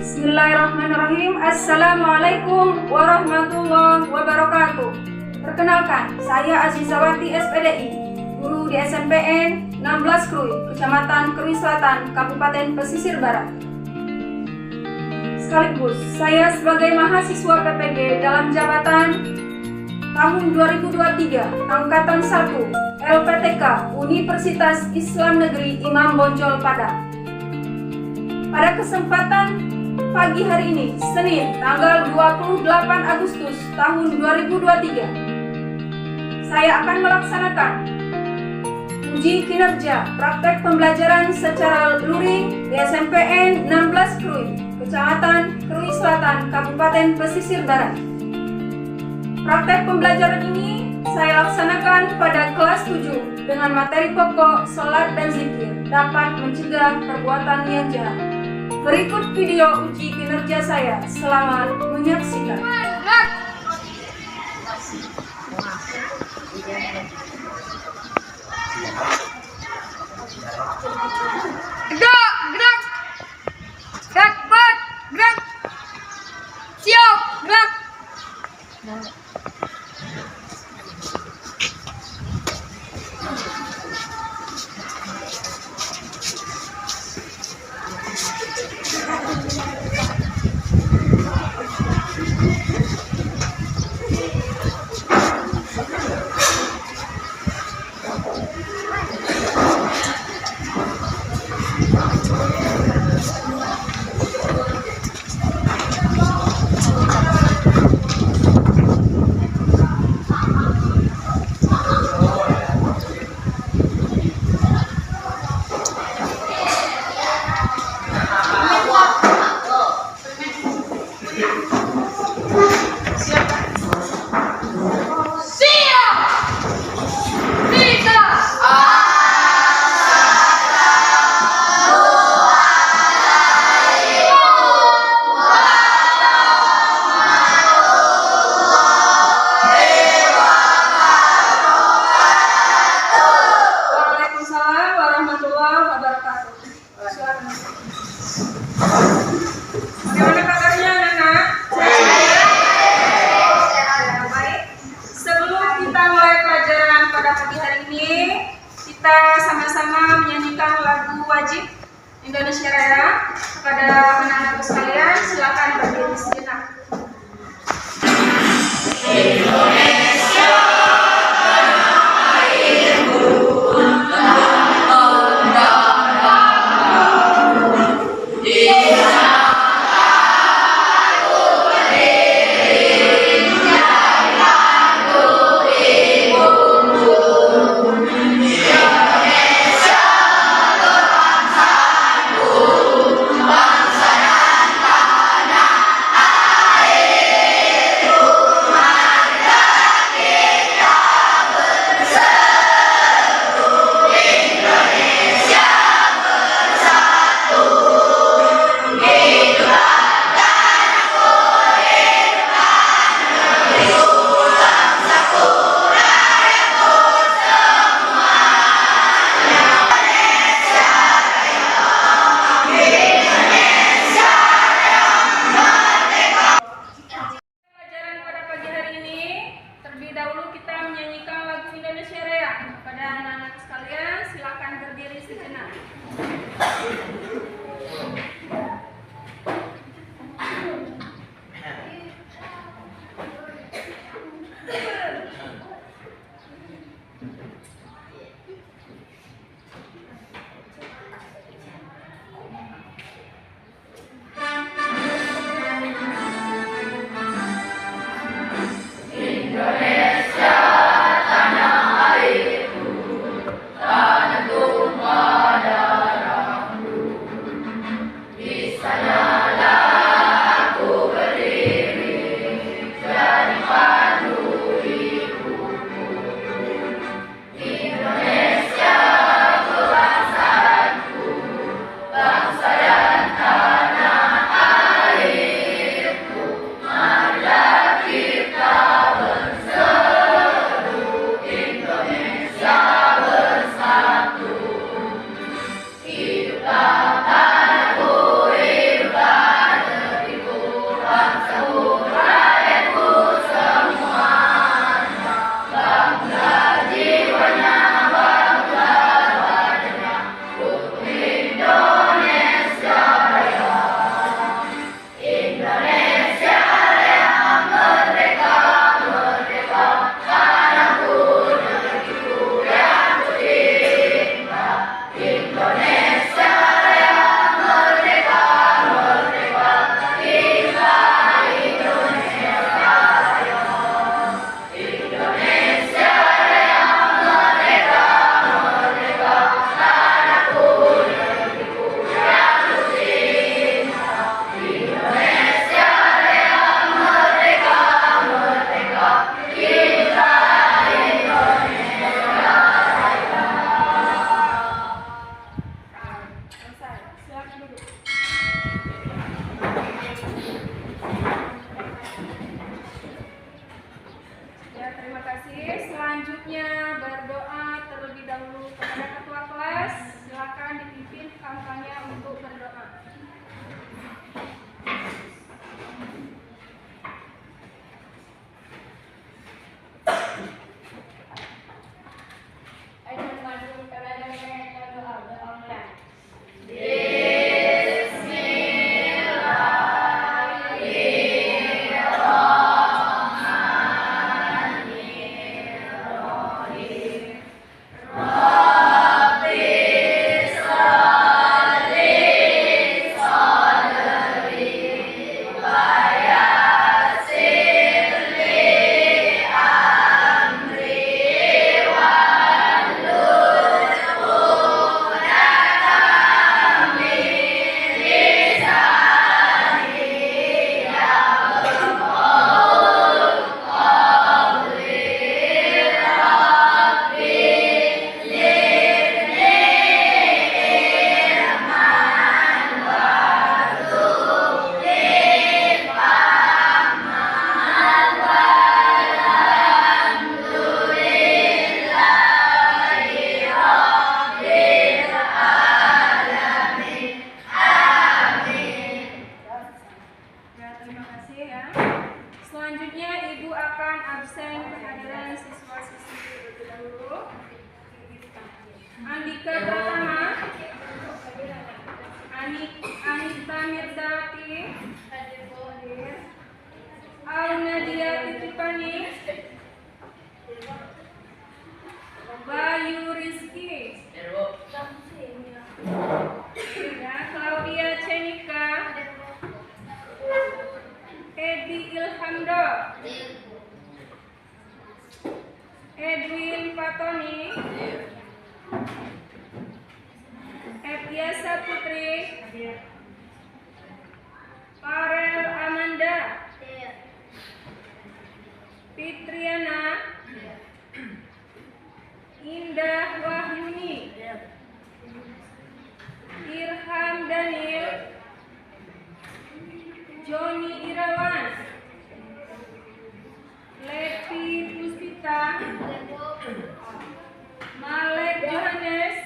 Bismillahirrahmanirrahim. Assalamualaikum warahmatullahi wabarakatuh. Perkenalkan, saya Azizawati SPDI, guru di SMPN 16 Krui, Kecamatan Krui Selatan, Kabupaten Pesisir Barat. Sekaligus, saya sebagai mahasiswa PPG dalam jabatan tahun 2023, Angkatan 1, LPTK, Universitas Islam Negeri Imam Bonjol Padang. Pada kesempatan pagi hari ini, Senin, tanggal 28 Agustus tahun 2023, saya akan melaksanakan uji kinerja praktek pembelajaran secara luring di SMPN 16 Krui, Kecamatan Krui Selatan, Kabupaten Pesisir Barat. Praktek pembelajaran ini saya laksanakan pada kelas 7 dengan materi pokok salat dan zikir dapat mencegah perbuatan yang jahat. Berikut video uji kinerja saya. Selamat menyaksikan. Gerak, cepat, gerak, siap, gerak. Bagaimana kabarnya anak-anak? Baik. Sebelum kita mulai pelajaran pada pagi hari ini, kita sama-sama menyanyikan lagu wajib Indonesia Raya. Kepada anak-anakku sekalian, silakan berdiri sejenak. Hadir. Aunadia Titipani. Bayu Rizky. Ya, Claudia Cenika. Edi Ilhamdo. Edwin Fatoni. Etiasa Putri. Farel Amanda. Fitriana. Indah Wahyuni. Irham Daniel. Joni Irawan. Levi Puspita. Malek Johannes.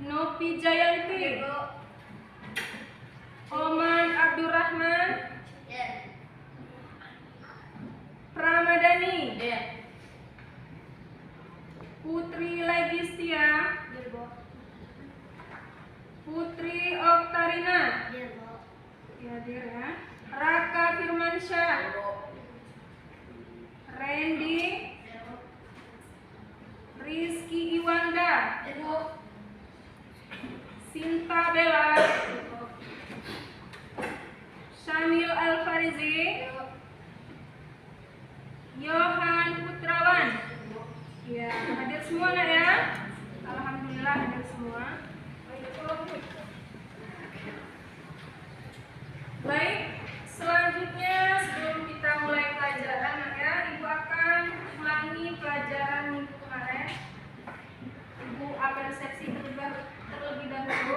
Nopi Jayanti. Oman Abdurrahman. Pramadani. Putri Legistia. Putri Oktarina. Hadir ya. Raka Firmansyah. Randy. Rizky Iwanda. Sinta Bella. Syamil Alfarizi. Yohan Putrawan. Ya, hadir semua nak ya. Alhamdulillah hadir semua. Baik, selanjutnya sebelum kita mulai pelajaran ya, Ibu akan ulangi pelajaran minggu kemarin. Ibu akan resepsi terlebih dahulu.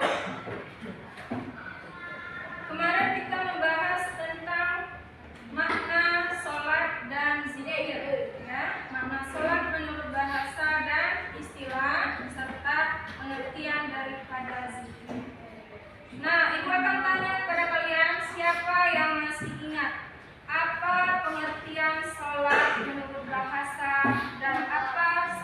Kemarin kita membahas tentang makna sholat dan zikir ya, makna sholat menurut bahasa dan istilah serta pengertian daripada zikir. Nah, Ibu akan tanya kepada kalian, siapa yang masih ingat apa pengertian sholat menurut bahasa dan apa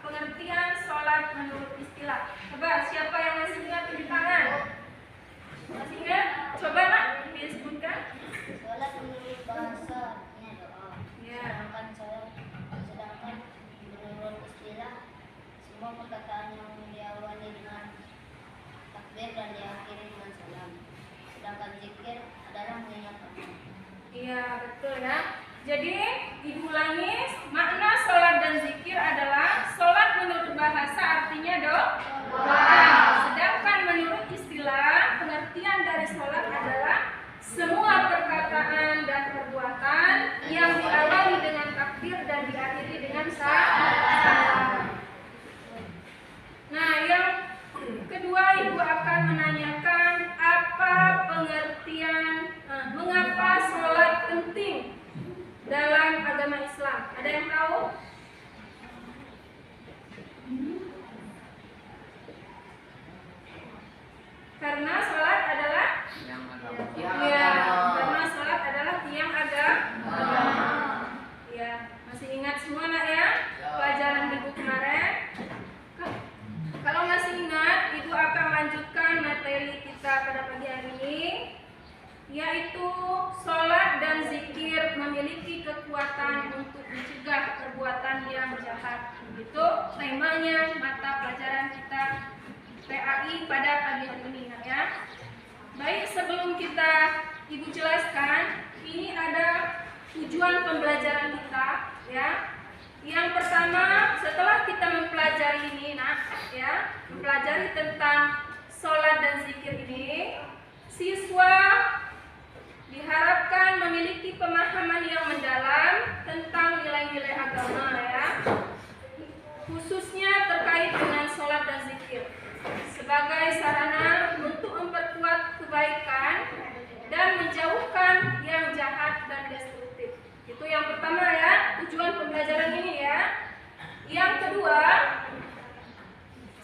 pengertian sholat menurut istilah? Coba siapa yang masih ingat, tunjuk tangan. Masih ingat? Coba nak disebutkan. Sholat menurut bahasanya doa. Ya. Sedangkan menurut istilah semua perkataan yang diawali dengan takbir dan diakhiri dengan salam. Sedangkan zikir adalah mengingat Allah. Iya, betul ya. Jadi Ibu ulangi, makna sholat dan zikir adalah sholat menurut bahasa artinya doa. Sedangkan menurut istilah pengertian dari sholat adalah semua perkataan dan perbuatan yang diawali dengan takbir dan diakhiri dengan salam. Nah, yang kedua Ibu akan menanyakan apa pengertian, mengapa sholat penting dalam agama Islam. Ada yang tahu? Karena sholat adalah karena sholat adalah tiang agama. Ya, masih ingat semua nak ya pelajaran minggu kemarin? Kalau masih ingat, Ibu akan lanjutkan materi kita pada pagi hari ini, yaitu sholat dan zikir memiliki kekuatan untuk mencegah perbuatan yang jahat. Itu temanya mata pelajaran kita PAI pada pagi hari ini ya. Baik, sebelum kita Ibu jelaskan, ini ada tujuan pembelajaran kita ya. Yang pertama, setelah kita mempelajari ini ya, mempelajari tentang sholat dan zikir ini, siswa diharapkan memiliki pemahaman yang mendalam tentang nilai-nilai agama ya, khususnya terkait dengan sholat dan zikir sebagai sarana untuk memperkuat kebaikan dan menjauhkan yang jahat dan destruktif. Itu yang pertama ya, tujuan pembelajaran ini ya. Yang kedua,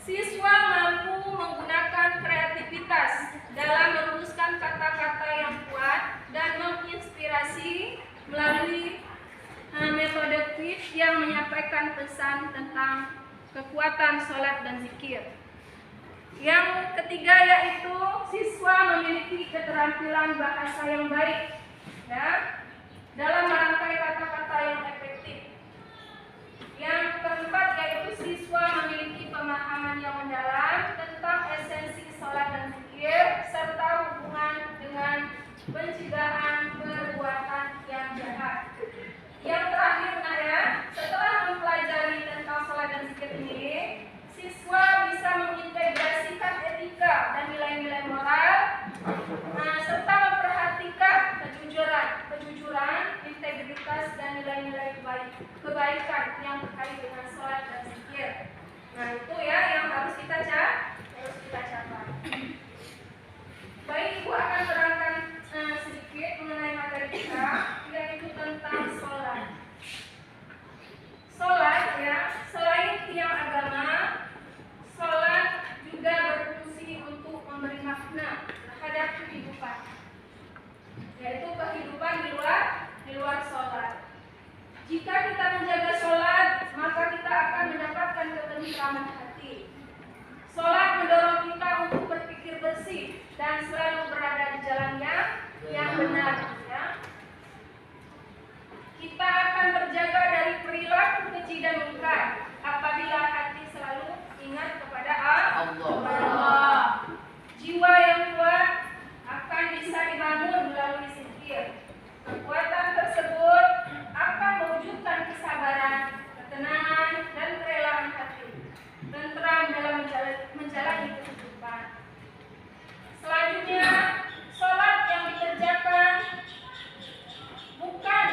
siswa mampu menggunakan kreativitas dalam merumuskan kata-kata yang kuat dan menginspirasi melalui metode quiz yang menyampaikan pesan tentang kekuatan sholat dan zikir. Yang ketiga yaitu siswa memiliki memiliki keterampilan bahasa yang baik, ya, dalam merangkai kata-kata yang efektif. Yang keempat yaitu siswa memiliki pemahaman yang mendalam tentang esensi sholat dan zikir serta hubungan dengan pencegahan perbuatan yang jahat. Yang terakhir, nah ya, setelah mempelajari tentang sholat dan zikir ini, siswa bisa mengintegrasikan etika dan nilai-nilai moral, serta memperhatikan kejujuran, integritas dan nilai-nilai kebaikan yang terkait dengan sholat dan zikir. Nah itu ya yang harus kita catat. Baik, Ibu akan terangkan sedikit mengenai materi kita, yaitu tentang sholat. Sholat ya, selain tiang agama, sholat juga berfungsi untuk memberi makna terhadap kehidupan, yaitu kehidupan di luar sholat. Jika kita menjaga sholat, maka kita akan mendapatkan ketentraman hati. Sholat mendorong kita untuk berpikir bersih dan selalu berada di jalannya yang benar. Ya. Kita akan terjaga dari perilaku keji dan mungkar apabila hati selalu ingat kepada Allah. Jiwa yang kuat akan bisa dibangun melalui zikir. Kekuatan tersebut akan mewujudkan kesabaran, ketenangan, dan kerelaan hati, tentram dalam menjalani kehidupan. Selanjutnya, sholat yang dikerjakan bukan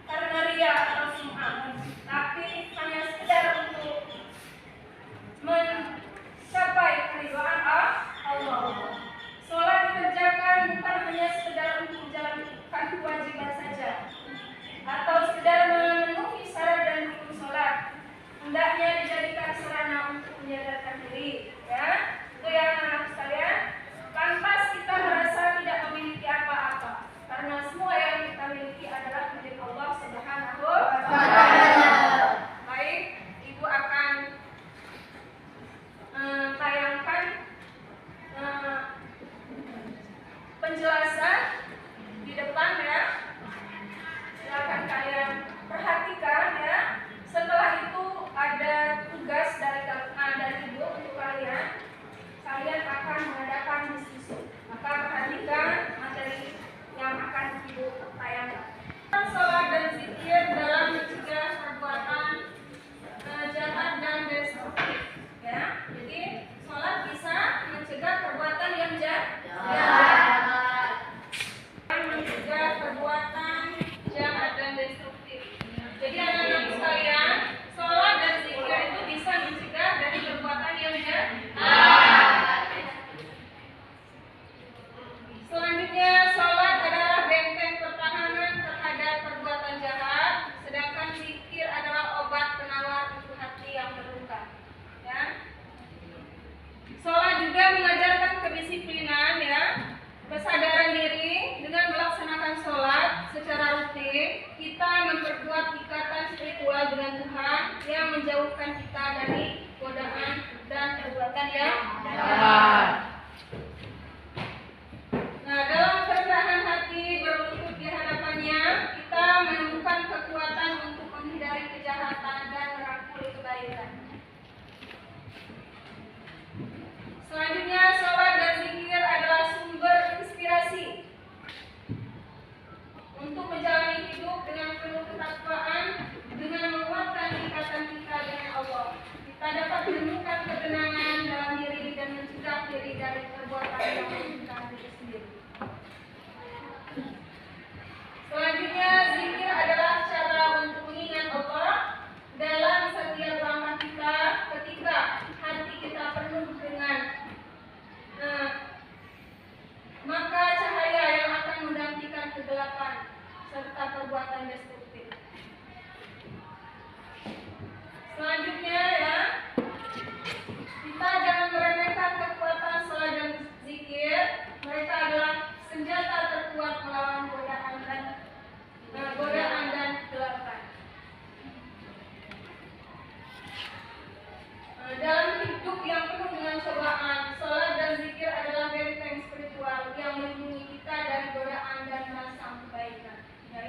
karena ria atau sum'ah, tapi hanya sekedar untuk mencapai keridhaan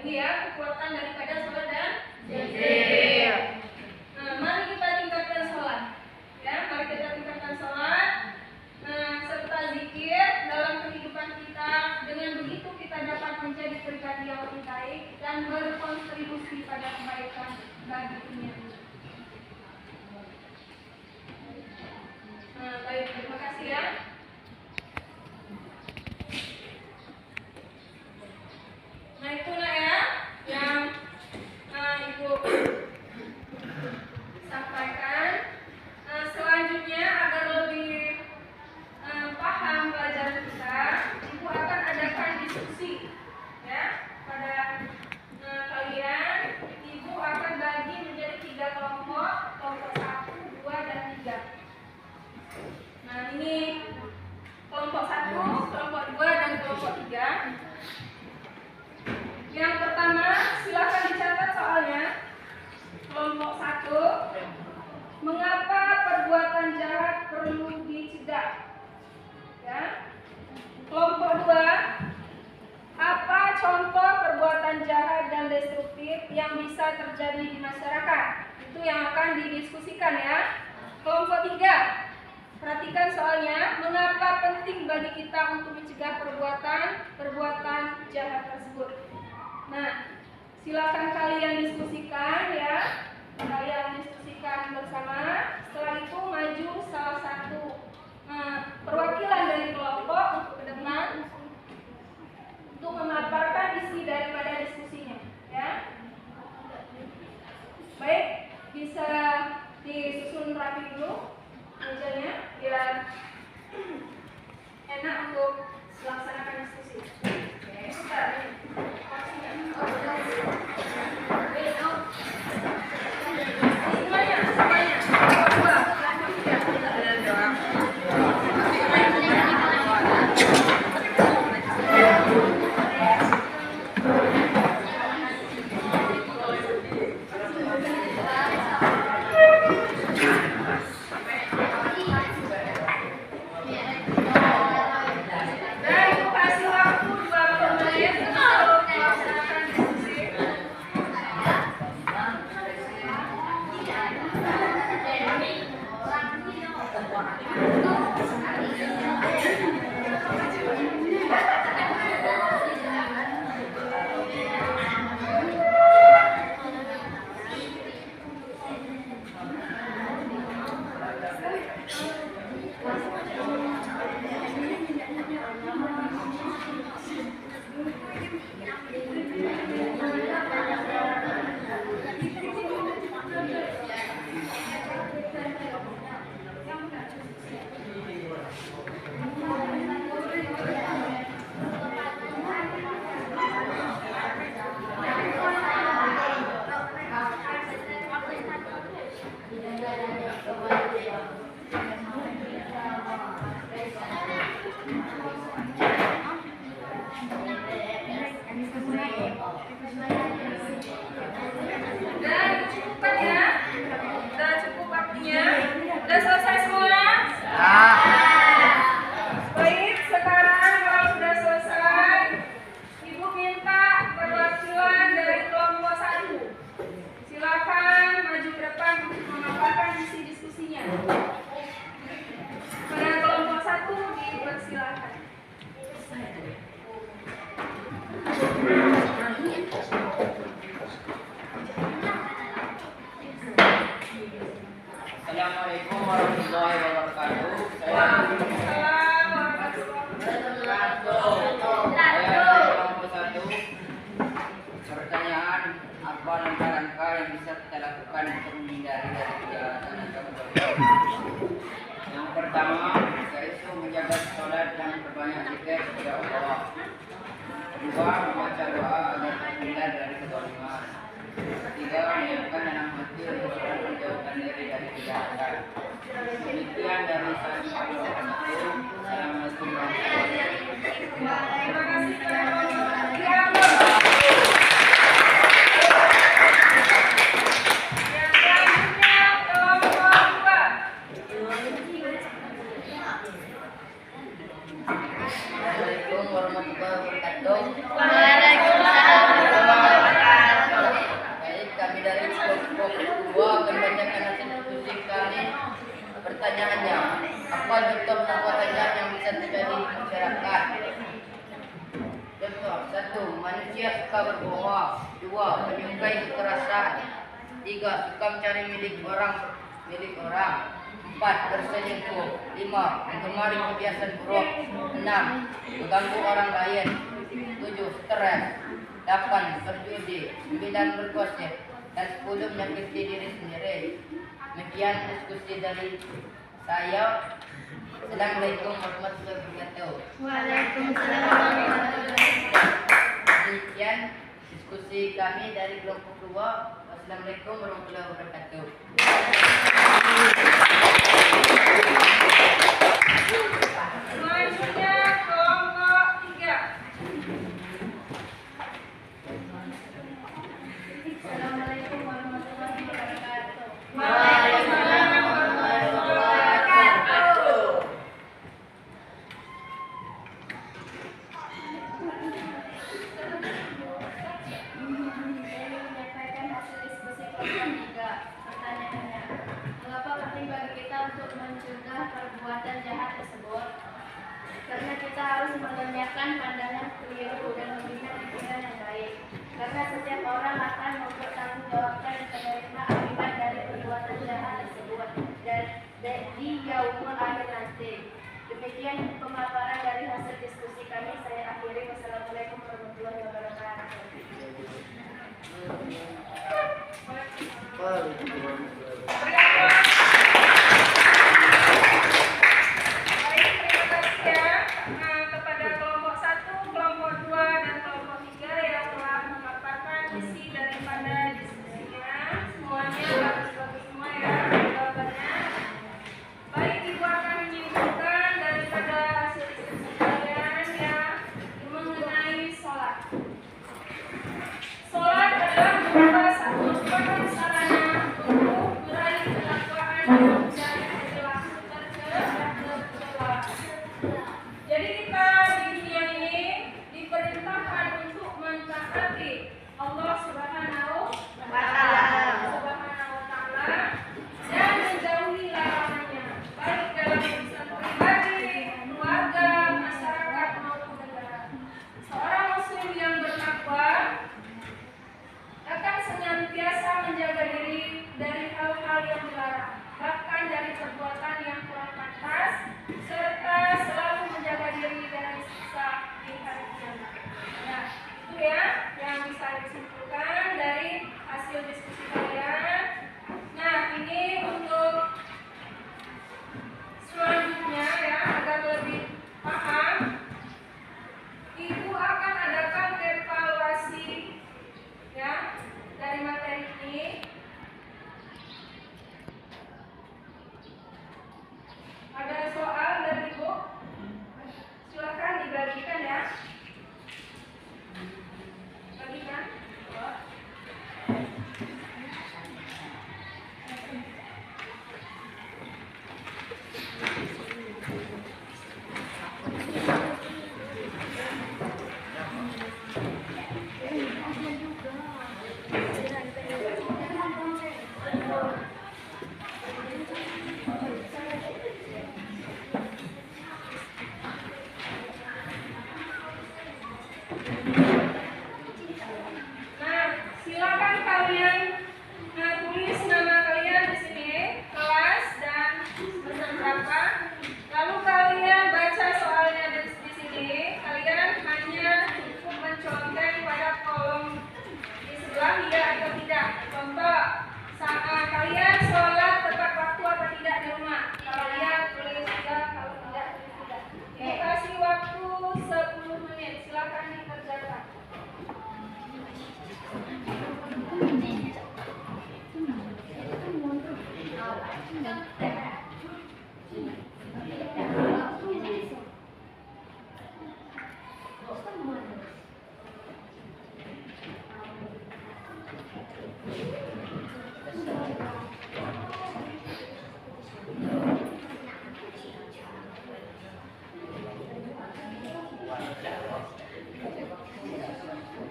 Lagi ya, kekuatan daripada sholat dan Zikir. Nah, mari kita tingkatkan sholat. Ya, mari kita tingkatkan sholat. Nah, serta zikir dalam kehidupan kita. Dengan begitu kita dapat menjadi pribadi yang lebih baik dan berkontribusi pada kebaikan bagi dunia. Nah, baik, terima kasih ya. Nah, itulah ya yang Ibu sampaikan. Selanjutnya agar lebih paham pelajaran kita, Ibu akan adakan diskusi ya pada kalian. Ibu akan bagi menjadi 3 kelompok, kelompok 1, 2, dan 3. Nah, ini kelompok 1, kelompok 2, dan kelompok 3. Yang pertama, silakan dicatat soalnya. Kelompok 1, mengapa perbuatan jahat perlu dicegah? Ya. Kelompok 2, apa contoh perbuatan jahat dan destruktif yang bisa terjadi di masyarakat? Itu yang akan didiskusikan ya. Kelompok 3, perhatikan soalnya, mengapa penting bagi kita untuk mencegah perbuatan jahat tersebut. Nah, silakan kalian diskusikan ya. Kalian diskusikan bersama. Setelah itu maju salah satu perwakilan dari kelompok untuk ke depan untuk memaparkan isi daripada diskusinya ya. Baik, bisa disusun rapi dulu mejanya biar enak untuk melaksanakan diskusi. Oke, sebentar. Sudah selesai semua? Baik, sekarang kalau sudah selesai, Ibu minta perwakilan dari kelompok 1. Silakan maju ke depan untuk memaparkan isi diskusinya. Pada kelompok 1 dipersilakan. Assalamualaikum warahmatullahi wabarakatuh. Saya kelompok 1. Pertanyaan, apa langkah-langkah yang bisa kita lakukan untuk menghindari dari kejahatan atau kebaikan? Yang pertama, yaitu menjaga sholat dan berbanyak zikir kepada Allah. Kedua, membaca doa agar terhindar dari kezaliman. Ketiga, menyiapkan dalam hati untuk selalu menjauhkan diri dari kejahatan. Demikian dari saya. Assalamualaikum warahmatullahi wabarakatuh. Terima kasih Assalamualaikum warahmatullahi wabarakatuh. Waalaikumsalam. pertanyaannya, apa contoh perbuatannya yang bisa terjadi di masyarakat? Contoh, 1. Manusia suka berbohong. 2. Menyukai kekerasan. 3. Suka mencari milik orang. 4. Berselingkuh. 5. Menggemari kebiasaan buruk. 6. Mengganggu orang lain. 7. Stres. 8. Berjudi. 9. bergosip. Dan 10. Menyakiti diri sendiri. Demikian diskusi dari saya. Assalamualaikum warahmatullahi wabarakatuh. Demikian diskusi kami dari kelompok 2. Wassalamualaikum warahmatullahi wabarakatuh. Selanjutnya kelompok 3. Assalamualaikum warahmatullahi wabarakatuh. Waalaikumsalam warahmatullahi wabarakatuh. Saya menyampaikan hasil diskusi kelompok 3. Pertanyaannya, mengapa penting bagi kita untuk mencegah perbuatan jahat tersebut? Karena kita harus mengenyahkan pandangan keliru dan membina pikiran yang baik. Karena setiap orang akan mempertanggungjawabkan dan menerima akibat dari perbuatan jahat tersebut dan di yaumul akhir nanti. Demikian pemaparan dari hasil diskusi kami. Saya akhiri. Wassalamualaikum warahmatullahi wabarakatuh. Baik, terima kasih ya kepada kelompok 1, kelompok 2, dan kelompok 3 yang telah memaparkan isi daripada diskusinya. Semuanya bagus-bagus semua ya jawabannya. Baik, Ibu akan menyimpulkan daripada hasil diskusi kalian ya mengenai sholat. Sholat adalah merupakan sarana untuk meraih ketakwaan dan mencari kejelasan tercela. Jadi kita di dunia ini diperintahkan untuk mentaati Allah Subhanahu wa Ta'ala dan menjauhi larangannya, baik dalam urusan pribadi, keluarga, masyarakat maupun negara. Seorang muslim yang bertakwa akan senantiasa menjaga diri dari hal-hal yang dilarang, bahkan dari perbuatan yang kurang pantas, serta selalu menjaga diri dari siksa di hari kiamat. Nah, itu ya yang bisa disimpulkan dari hasil diskusi kalian. Nah, ini untuk selanjutnya ya, agar lebih paham, Ibu akan adakan evaluasi ya dari materi ini. Ada soal dari Ibu? Silakan dibagikan ya. Bagikan. Nah, silakan kalian tulis nama kalian di sini, kelas dan pesan berapa. Lalu kalian baca soalnya di sini. Kalian hanya cukup mencontek pada kolom di sebelah iya atau tidak. Contoh, kalian sholat tepat waktu atau tidak di rumah. Kalau iya tulis iya, kalau tidak tulis tidak. Dikasih waktu 10 menit. Silakan dikerjakan.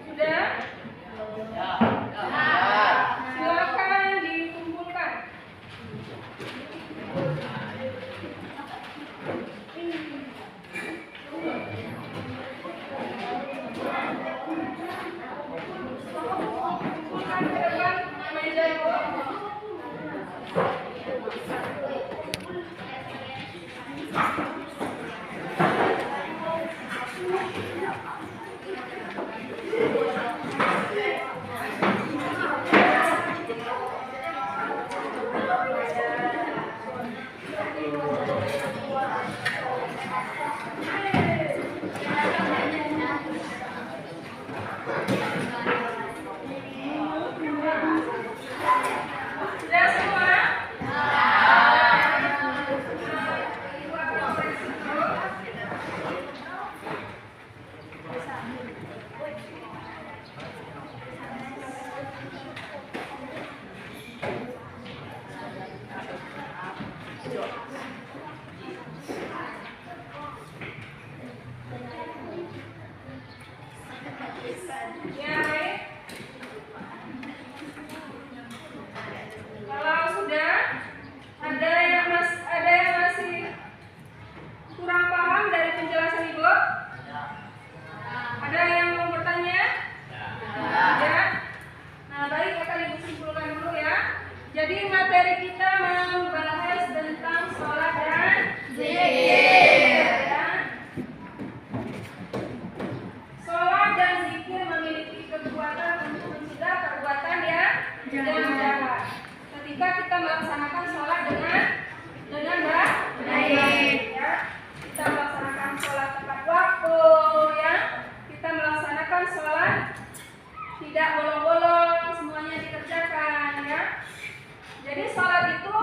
Sudah? Silakan dikumpulkan. Ya, baik. Kalau sudah ada yang masih kurang paham dari penjelasan Ibu? Ada yang mau bertanya? Ada. Nah, baik, akan Ibu simpulkan dulu ya. Jadi materi kita membahas tentang sholat dan zikir. Ya. Sholat dan zikir memiliki kekuatan untuk mencegah perbuatan yang jahat. Ketika kita melaksanakan sholat dengan baik, ya. Kita melaksanakan sholat tepat waktu, ya. Kita melaksanakan sholat tidak bolong-bolong, semuanya dikerjakan, ya. Jadi sholat itu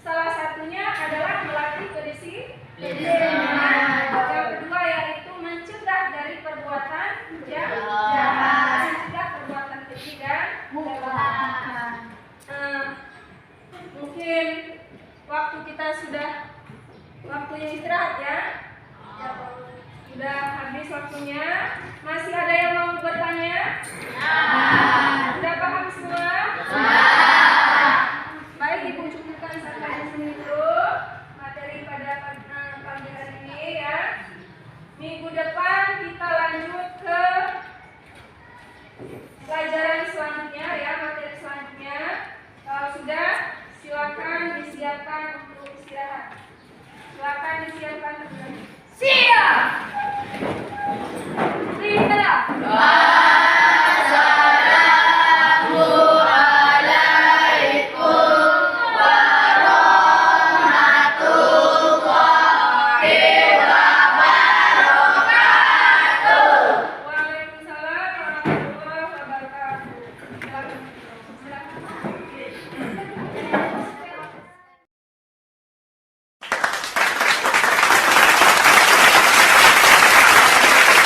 salah satunya adalah melatih kedisiplinan. Yang kedua yaitu mencegah dari perbuatan jahat, mencegah perbuatan keji dan jahat. Mungkin waktu kita sudah waktunya istirahat ya. Sudah habis waktunya. Masih ada yang mau bertanya? Sudah paham semua? Baik, Ibu cukupkan sampai di sini dulu materi pada pagi hari ini ya. Minggu depan kita lanjut ke pelajaran selanjutnya ya, materi selanjutnya. Kalau sudah, silakan disiapkan untuk istirahat. Silakan disiapkan. Siap.